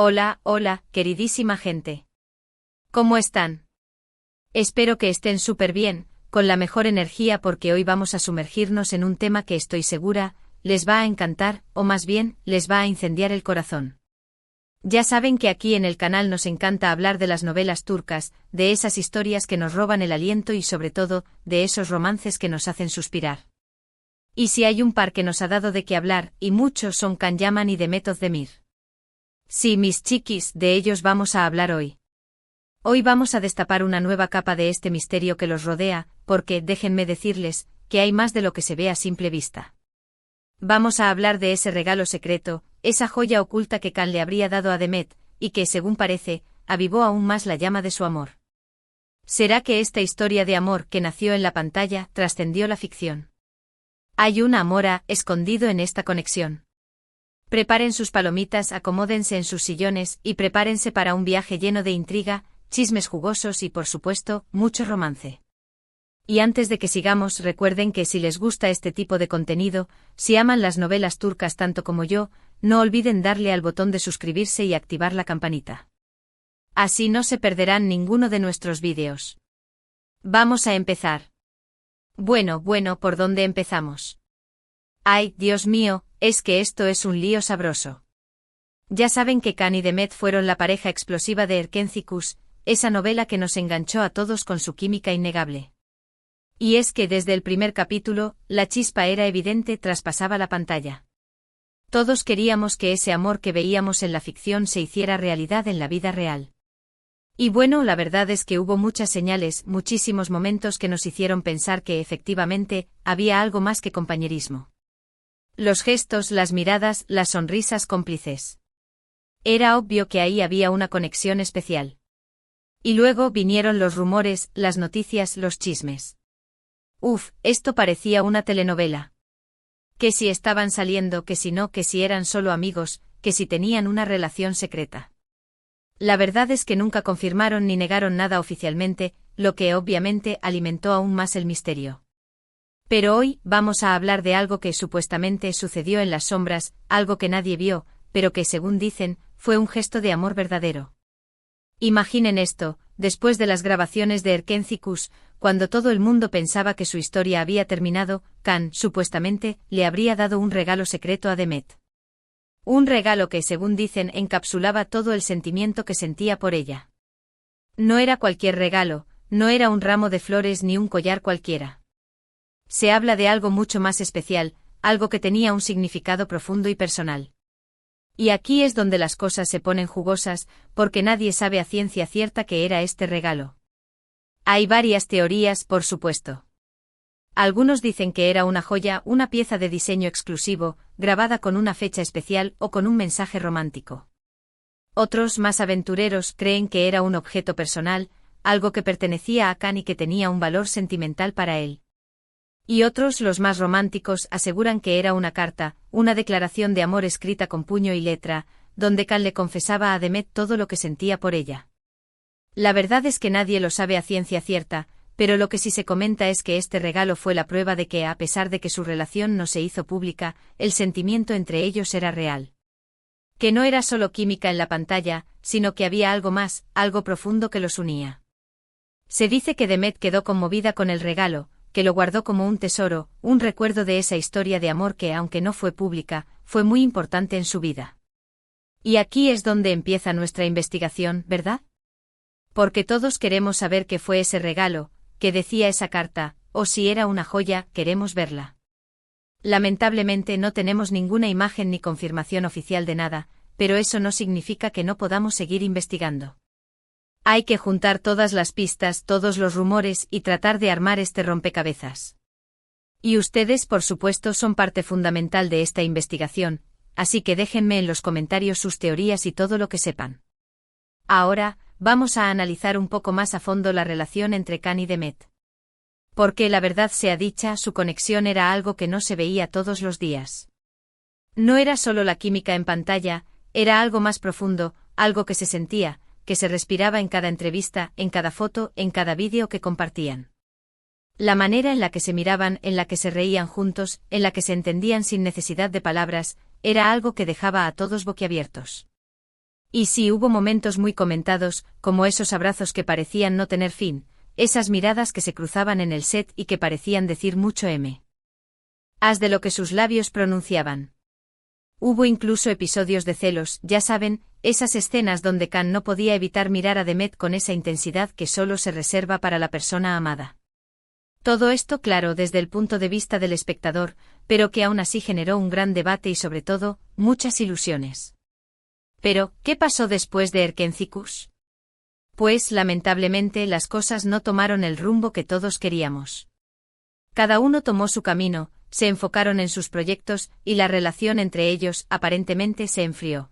Hola, hola, queridísima gente. ¿Cómo están? Espero que estén súper bien, con la mejor energía porque hoy vamos a sumergirnos en un tema que estoy segura, les va a encantar, o más bien, les va a incendiar el corazón. Ya saben que aquí en el canal nos encanta hablar de las novelas turcas, de esas historias que nos roban el aliento y sobre todo, de esos romances que nos hacen suspirar. Y si hay un par que nos ha dado de qué hablar, y muchos son Can Yaman y Demet Özdemir. Sí, mis chiquis, de ellos vamos a hablar hoy. Hoy vamos a destapar una nueva capa de este misterio que los rodea, porque, déjenme decirles, que hay más de lo que se ve a simple vista. Vamos a hablar de ese regalo secreto, esa joya oculta que Can le habría dado a Demet, y que, según parece, avivó aún más la llama de su amor. ¿Será que esta historia de amor que nació en la pantalla trascendió la ficción? Hay un amor escondido en esta conexión. Preparen sus palomitas, acomódense en sus sillones y prepárense para un viaje lleno de intriga, chismes jugosos y, por supuesto, mucho romance. Y antes de que sigamos, recuerden que si les gusta este tipo de contenido, si aman las novelas turcas tanto como yo, no olviden darle al botón de suscribirse y activar la campanita. Así no se perderán ninguno de nuestros vídeos. Vamos a empezar. Bueno, ¿por dónde empezamos? Ay, Dios mío, es que esto es un lío sabroso. Ya saben que Can y Demet fueron la pareja explosiva de Erkenci Kuş, esa novela que nos enganchó a todos con su química innegable. Y es que desde el primer capítulo, la chispa era evidente, traspasaba la pantalla. Todos queríamos que ese amor que veíamos en la ficción se hiciera realidad en la vida real. Y bueno, la verdad es que hubo muchas señales, muchísimos momentos que nos hicieron pensar que efectivamente, había algo más que compañerismo. Los gestos, las miradas, las sonrisas cómplices. Era obvio que ahí había una conexión especial. Y luego vinieron los rumores, las noticias, los chismes. Esto parecía una telenovela. Que si estaban saliendo, que si no, que si eran solo amigos, que si tenían una relación secreta. La verdad es que nunca confirmaron ni negaron nada oficialmente, lo que obviamente alimentó aún más el misterio. Pero hoy vamos a hablar de algo que supuestamente sucedió en las sombras, algo que nadie vio, pero que según dicen, fue un gesto de amor verdadero. Imaginen esto, después de las grabaciones de Erkenci Kuş, cuando todo el mundo pensaba que su historia había terminado, Can, supuestamente, le habría dado un regalo secreto a Demet. Un regalo que, según dicen, encapsulaba todo el sentimiento que sentía por ella. No era cualquier regalo, no era un ramo de flores ni un collar cualquiera. Se habla de algo mucho más especial, algo que tenía un significado profundo y personal. Y aquí es donde las cosas se ponen jugosas, porque nadie sabe a ciencia cierta qué era este regalo. Hay varias teorías, por supuesto. Algunos dicen que era una joya, una pieza de diseño exclusivo, grabada con una fecha especial o con un mensaje romántico. Otros, más aventureros, creen que era un objeto personal, algo que pertenecía a Can y que tenía un valor sentimental para él. Y otros, los más románticos, aseguran que era una carta, una declaración de amor escrita con puño y letra, donde Can le confesaba a Demet todo lo que sentía por ella. La verdad es que nadie lo sabe a ciencia cierta, pero lo que sí se comenta es que este regalo fue la prueba de que, a pesar de que su relación no se hizo pública, el sentimiento entre ellos era real. Que no era solo química en la pantalla, sino que había algo más, algo profundo que los unía. Se dice que Demet quedó conmovida con el regalo, que lo guardó como un tesoro, un recuerdo de esa historia de amor que, aunque no fue pública, fue muy importante en su vida. Y aquí es donde empieza nuestra investigación, ¿verdad? Porque todos queremos saber qué fue ese regalo, qué decía esa carta, o si era una joya, queremos verla. Lamentablemente no tenemos ninguna imagen ni confirmación oficial de nada, pero eso no significa que no podamos seguir investigando. Hay que juntar todas las pistas, todos los rumores y tratar de armar este rompecabezas. Y ustedes, por supuesto, son parte fundamental de esta investigación, así que déjenme en los comentarios sus teorías y todo lo que sepan. Ahora, vamos a analizar un poco más a fondo la relación entre Can y Demet. Porque la verdad sea dicha, su conexión era algo que no se veía todos los días. No era solo la química en pantalla, era algo más profundo, algo que se sentía, que se respiraba en cada entrevista, en cada foto, en cada vídeo que compartían. La manera en la que se miraban, en la que se reían juntos, en la que se entendían sin necesidad de palabras, era algo que dejaba a todos boquiabiertos. Y sí hubo momentos muy comentados, como esos abrazos que parecían no tener fin, esas miradas que se cruzaban en el set y que parecían decir mucho Haz de lo que sus labios pronunciaban. Hubo incluso episodios de celos, ya saben, esas escenas donde Khan no podía evitar mirar a Demet con esa intensidad que solo se reserva para la persona amada. Todo esto claro desde el punto de vista del espectador, pero que aún así generó un gran debate y sobre todo, muchas ilusiones. Pero, ¿qué pasó después de Erkencikus? Pues lamentablemente las cosas no tomaron el rumbo que todos queríamos. Cada uno tomó su camino, se enfocaron en sus proyectos, y la relación entre ellos aparentemente se enfrió.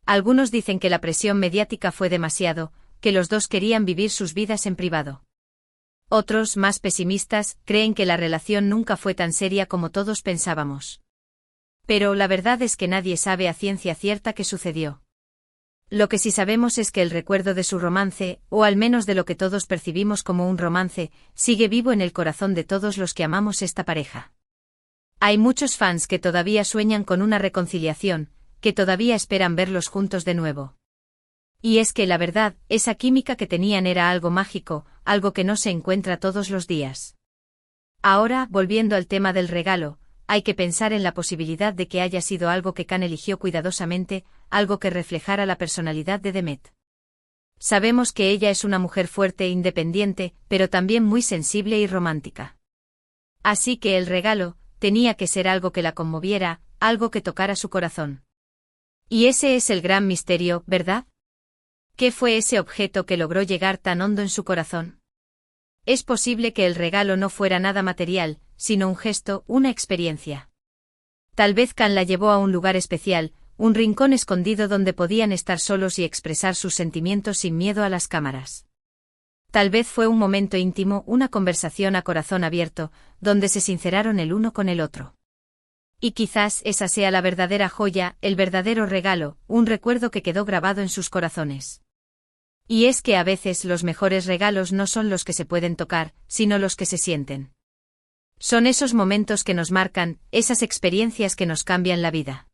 Algunos dicen que la presión mediática fue demasiado, que los dos querían vivir sus vidas en privado. Otros, más pesimistas, creen que la relación nunca fue tan seria como todos pensábamos. Pero la verdad es que nadie sabe a ciencia cierta qué sucedió. Lo que sí sabemos es que el recuerdo de su romance, o al menos de lo que todos percibimos como un romance, sigue vivo en el corazón de todos los que amamos esta pareja. Hay muchos fans que todavía sueñan con una reconciliación, que todavía esperan verlos juntos de nuevo. Y es que la verdad, esa química que tenían era algo mágico, algo que no se encuentra todos los días. Ahora, volviendo al tema del regalo, hay que pensar en la posibilidad de que haya sido algo que Khan eligió cuidadosamente, algo que reflejara la personalidad de Demet. Sabemos que ella es una mujer fuerte e independiente, pero también muy sensible y romántica. Así que el regalo tenía que ser algo que la conmoviera, algo que tocara su corazón. Y ese es el gran misterio, ¿verdad? ¿Qué fue ese objeto que logró llegar tan hondo en su corazón? Es posible que el regalo no fuera nada material, sino un gesto, una experiencia. Tal vez Khan la llevó a un lugar especial, un rincón escondido donde podían estar solos y expresar sus sentimientos sin miedo a las cámaras. Tal vez fue un momento íntimo, una conversación a corazón abierto, donde se sinceraron el uno con el otro. Y quizás esa sea la verdadera joya, el verdadero regalo, un recuerdo que quedó grabado en sus corazones. Y es que a veces los mejores regalos no son los que se pueden tocar, sino los que se sienten. Son esos momentos que nos marcan, esas experiencias que nos cambian la vida.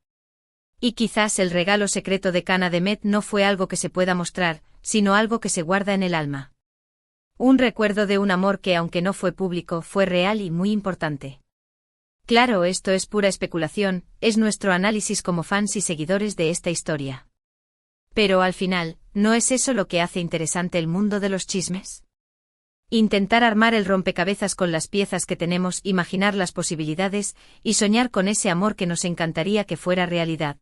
Y quizás el regalo secreto de Khan a Demet no fue algo que se pueda mostrar, sino algo que se guarda en el alma. Un recuerdo de un amor que, aunque no fue público, fue real y muy importante. Claro, esto es pura especulación, es nuestro análisis como fans y seguidores de esta historia. Pero al final, ¿no es eso lo que hace interesante el mundo de los chismes? Intentar armar el rompecabezas con las piezas que tenemos, imaginar las posibilidades, y soñar con ese amor que nos encantaría que fuera realidad.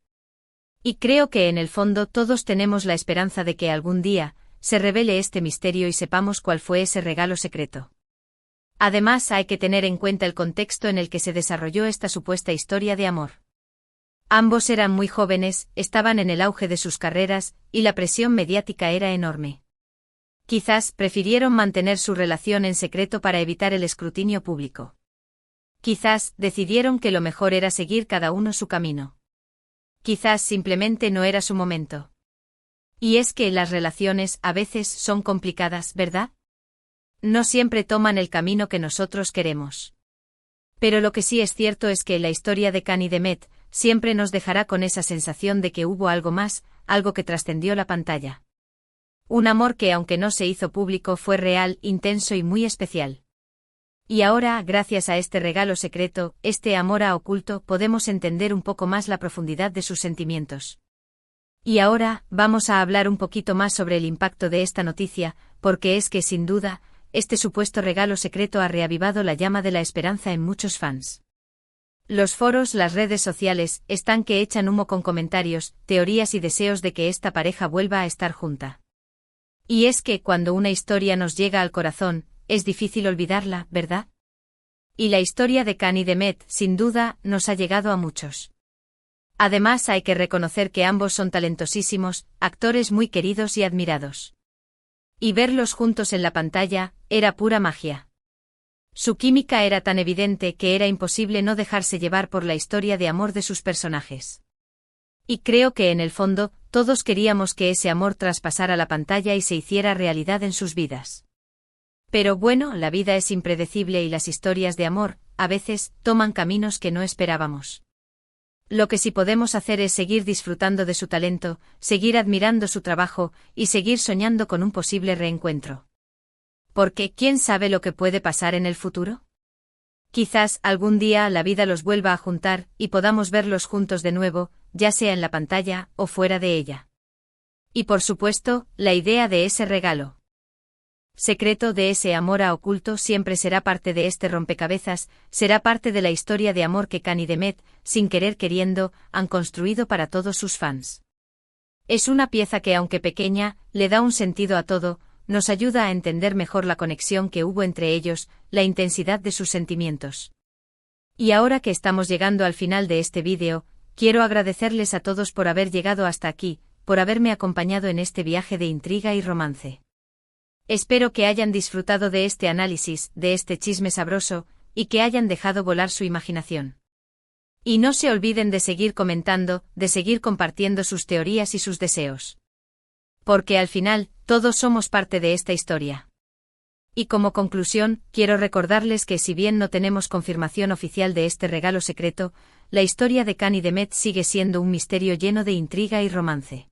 Y creo que en el fondo todos tenemos la esperanza de que algún día se revele este misterio y sepamos cuál fue ese regalo secreto. Además, hay que tener en cuenta el contexto en el que se desarrolló esta supuesta historia de amor. Ambos eran muy jóvenes, estaban en el auge de sus carreras, y la presión mediática era enorme. Quizás prefirieron mantener su relación en secreto para evitar el escrutinio público. Quizás decidieron que lo mejor era seguir cada uno su camino. Quizás simplemente no era su momento. Y es que las relaciones a veces son complicadas, ¿verdad? No siempre toman el camino que nosotros queremos. Pero lo que sí es cierto es que la historia de Khan y Demet siempre nos dejará con esa sensación de que hubo algo más, algo que trascendió la pantalla. Un amor que, aunque no se hizo público, fue real, intenso y muy especial. Y ahora, gracias a este regalo secreto, este amor oculto, podemos entender un poco más la profundidad de sus sentimientos. Y ahora, vamos a hablar un poquito más sobre el impacto de esta noticia, porque es que, sin duda, este supuesto regalo secreto ha reavivado la llama de la esperanza en muchos fans. Los foros, las redes sociales, están que echan humo con comentarios, teorías y deseos de que esta pareja vuelva a estar junta. Y es que cuando una historia nos llega al corazón, es difícil olvidarla, ¿verdad? Y la historia de Khan y Demet, sin duda, nos ha llegado a muchos. Además, hay que reconocer que ambos son talentosísimos, actores muy queridos y admirados. Y verlos juntos en la pantalla, era pura magia. Su química era tan evidente que era imposible no dejarse llevar por la historia de amor de sus personajes. Y creo que en el fondo, todos queríamos que ese amor traspasara la pantalla y se hiciera realidad en sus vidas. Pero bueno, la vida es impredecible y las historias de amor, a veces, toman caminos que no esperábamos. Lo que sí podemos hacer es seguir disfrutando de su talento, seguir admirando su trabajo, y seguir soñando con un posible reencuentro. Porque, ¿quién sabe lo que puede pasar en el futuro? Quizás algún día la vida los vuelva a juntar y podamos verlos juntos de nuevo, ya sea en la pantalla o fuera de ella. Y por supuesto, la idea de ese regalo secreto, de ese amor a oculto, siempre será parte de este rompecabezas, será parte de la historia de amor que Khan y Demet, sin querer queriendo, han construido para todos sus fans. Es una pieza que, aunque pequeña, le da un sentido a todo, nos ayuda a entender mejor la conexión que hubo entre ellos, la intensidad de sus sentimientos. Y ahora que estamos llegando al final de este vídeo, quiero agradecerles a todos por haber llegado hasta aquí, por haberme acompañado en este viaje de intriga y romance. Espero que hayan disfrutado de este análisis, de este chisme sabroso, y que hayan dejado volar su imaginación. Y no se olviden de seguir comentando, de seguir compartiendo sus teorías y sus deseos. Porque al final, todos somos parte de esta historia. Y como conclusión, quiero recordarles que si bien no tenemos confirmación oficial de este regalo secreto, la historia de Khan y Demet sigue siendo un misterio lleno de intriga y romance.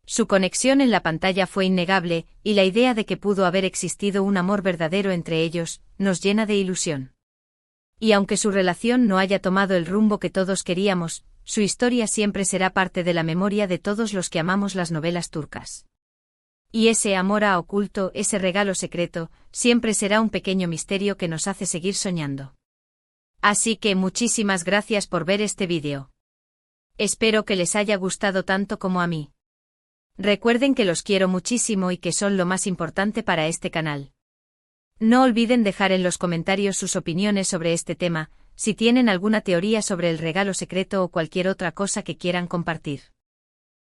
Su conexión en la pantalla fue innegable, y la idea de que pudo haber existido un amor verdadero entre ellos, nos llena de ilusión. Y aunque su relación no haya tomado el rumbo que todos queríamos, su historia siempre será parte de la memoria de todos los que amamos las novelas turcas. Y ese amor a oculto, ese regalo secreto, siempre será un pequeño misterio que nos hace seguir soñando. Así que muchísimas gracias por ver este vídeo. Espero que les haya gustado tanto como a mí. Recuerden que los quiero muchísimo y que son lo más importante para este canal. No olviden dejar en los comentarios sus opiniones sobre este tema, si tienen alguna teoría sobre el regalo secreto o cualquier otra cosa que quieran compartir.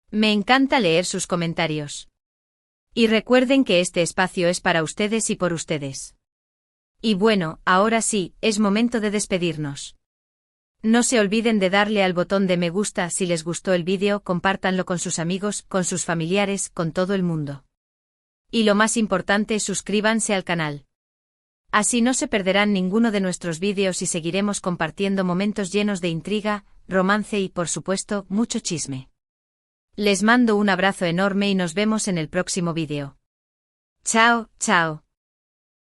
Me encanta leer sus comentarios. Y recuerden que este espacio es para ustedes y por ustedes. Y bueno, ahora sí, es momento de despedirnos. No se olviden de darle al botón de me gusta si les gustó el vídeo, compártanlo con sus amigos, con sus familiares, con todo el mundo. Y lo más importante, suscríbanse al canal. Así no se perderán ninguno de nuestros vídeos y seguiremos compartiendo momentos llenos de intriga, romance y, por supuesto, mucho chisme. Les mando un abrazo enorme y nos vemos en el próximo vídeo. Chao, chao.